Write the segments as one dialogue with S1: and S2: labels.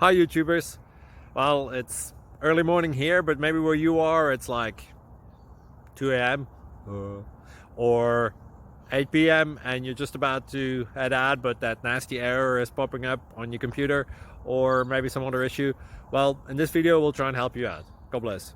S1: Hi YouTubers. Well, it's early morning here, but maybe where you are it's like 2 a.m. or 8 p.m. and you're just about to head out, but that nasty error is popping up on your computer, or maybe some other issue. Well, in this video we'll try and help you out. God bless.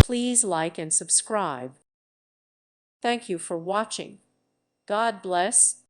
S2: Please like and subscribe. Thank you for watching. God bless.